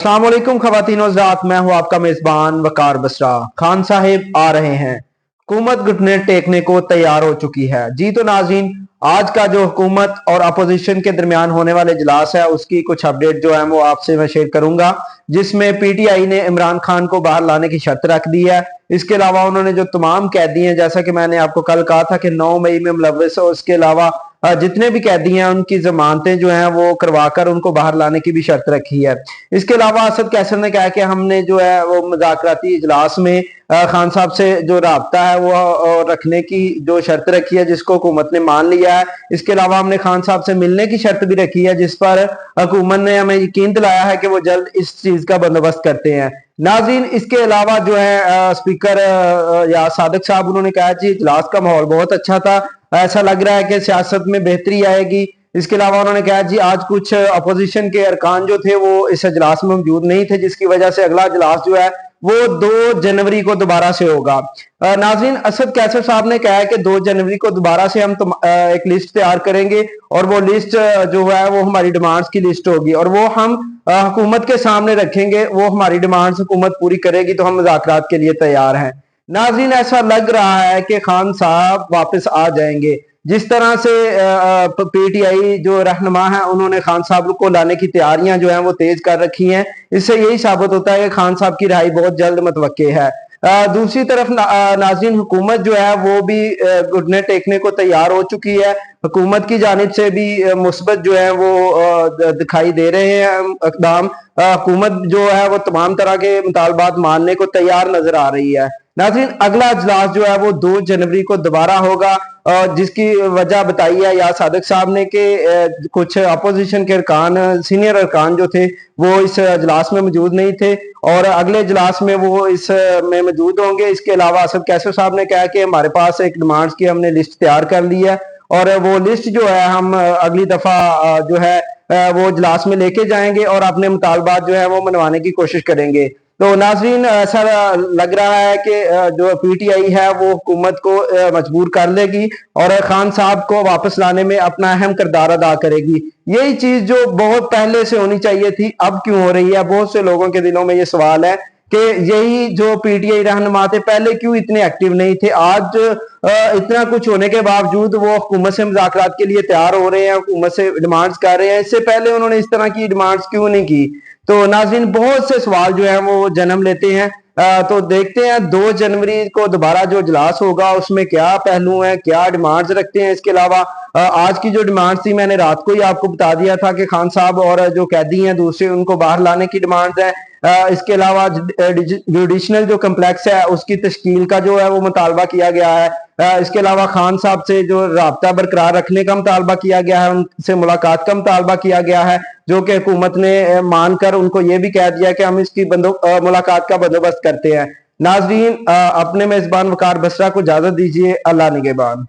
अस्सलाम वालेकुम ख़वातीन और हज़रात, मैं हूं आपका मेज़बान वकार बसरा। खान साहिब आ रहे हैं, हुकूमत घुटने टेकने को तैयार हो चुकी है। जी तो नाज़रीन, आज का जो हुकूमत और अपोजिशन के दरमियान होने वाले इजलास है उसकी कुछ अपडेट जो है वो आपसे मैं शेयर करूंगा, जिसमें पीटीआई ने इमरान खान को बाहर लाने की शर्त रख दी है। इसके अलावा उन्होंने जो तमाम कैदी हैं, जैसा कि मैंने आपको कल कहा था कि 9 मई में मुलव्वस हो, उसके अलावा जितने भी कैदी हैं उनकी जमानतें जो हैं वो करवाकर उनको बाहर लाने की भी शर्त रखी है। इसके अलावा असद कैसर ने कहा कि हमने जो है वो मुज़ाकराती इजलास में खान साहब से जो राब्ता है वो रखने की जो शर्त रखी है, जिसको हुकूमत ने मान लिया है। इसके अलावा हमने खान साहब से मिलने की शर्त भी रखी है, जिस पर हुकूमत ने हमें यकीन दिलाया है कि वो जल्द इस चीज का बंदोबस्त करते हैं। नाज़रीन, इसके अलावा जो है स्पीकर या सादिक साहब, उन्होंने कहा जी इजलास का माहौल बहुत अच्छा था, ऐसा लग रहा है कि सियासत में बेहतरी आएगी। इसके अलावा उन्होंने कहा जी आज कुछ अपोजिशन के अरकान जो थे वो इस इजलास में मौजूद नहीं थे, जिसकी वजह से अगला इजलास जो है वो 2 जनवरी को दोबारा से होगा। नाज़रीन, असद कैसर साहब ने कहा है कि 2 जनवरी को दोबारा से हम एक लिस्ट तैयार करेंगे और वो लिस्ट जो है वो हमारी डिमांड्स की लिस्ट होगी और वो हम हुकूमत के सामने रखेंगे। वो हमारी डिमांड्स हुकूमत पूरी करेगी तो हम मुज़ाकरात के लिए तैयार हैं। नाज़रीन, ऐसा लग रहा है कि खान साहब वापस आ जाएंगे। जिस तरह से पीटीआई जो रहनुमा है उन्होंने खान साहब को लाने की तैयारियां जो हैं वो तेज कर रखी हैं, इससे यही साबित होता है कि खान साहब की रिहाई बहुत जल्द मुतवक्के है। दूसरी तरफ नाज़रीन, हुकूमत जो है वो भी घुटने टेकने को तैयार हो चुकी है। हुकूमत की जानिब से भी मुस्बत जो है वो दिखाई दे रहे हैं इकदाम। हुकूमत जो है वो तमाम तरह के मुतालबात मानने को तैयार नजर आ रही है। नाज़रीन, अगला इजलास जो है वो 2 जनवरी को दोबारा होगा, जिसकी वजह बताई है या सादिक साहब ने कि कुछ अपोजिशन के अरकान, सीनियर अरकान जो थे वो इस इजलास में मौजूद नहीं थे और अगले इजलास में वो इस में मौजूद होंगे। इसके अलावा असद कैसर साहब ने कहा कि हमारे पास एक डिमांड्स की हमने लिस्ट तैयार कर ली है और वो लिस्ट जो है हम अगली दफा जो है वो इजलास में लेके जाएंगे और अपने मुतालबात जो है वो मनवाने की कोशिश करेंगे। तो नाज़रीन, ऐसा लग रहा है कि जो पीटीआई है वो हुकूमत को मजबूर कर लेगी और खान साहब को वापस लाने में अपना अहम किरदार अदा करेगी। यही चीज जो बहुत पहले से होनी चाहिए थी, अब क्यों हो रही है? बहुत से लोगों के दिलों में ये सवाल है कि यही जो पीटीआई रहनुमा थे पहले क्यों इतने एक्टिव नहीं थे। आज इतना कुछ होने के बावजूद वो हुकूमत से मुज़ाकरात के लिए तैयार हो रहे हैं, हुकूमत से डिमांड्स कर रहे हैं। इससे पहले उन्होंने इस तरह की डिमांड्स क्यों नहीं की? तो नाज़रीन, बहुत से सवाल जो है वो जन्म लेते हैं। तो देखते हैं 2 जनवरी को दोबारा जो इजलास होगा उसमें क्या पहलू हैं, क्या डिमांड्स रखते हैं। इसके अलावा आज की जो डिमांड्स थी मैंने रात को ही आपको बता दिया था कि खान साहब और जो कैदी हैं दूसरे उनको बाहर लाने की डिमांड्स है। इसके अलावा जुडिशनल जो कम्प्लेक्स है उसकी तश्कील का जो है वो मुतालबा किया गया है। इसके अलावा खान साहब से जो राब्ता बरकरार रखने का मुतालबा किया गया है, उनसे मुलाकात का मुतालबा किया गया है, जो कि हुकूमत ने मानकर उनको ये भी कह दिया कि हम इसकी मुलाकात का बंदोबस्त करते हैं। नाजरीन, अपने मेजबान वकार बसरा को इजाजत दीजिए। अल्लाह निगहबान।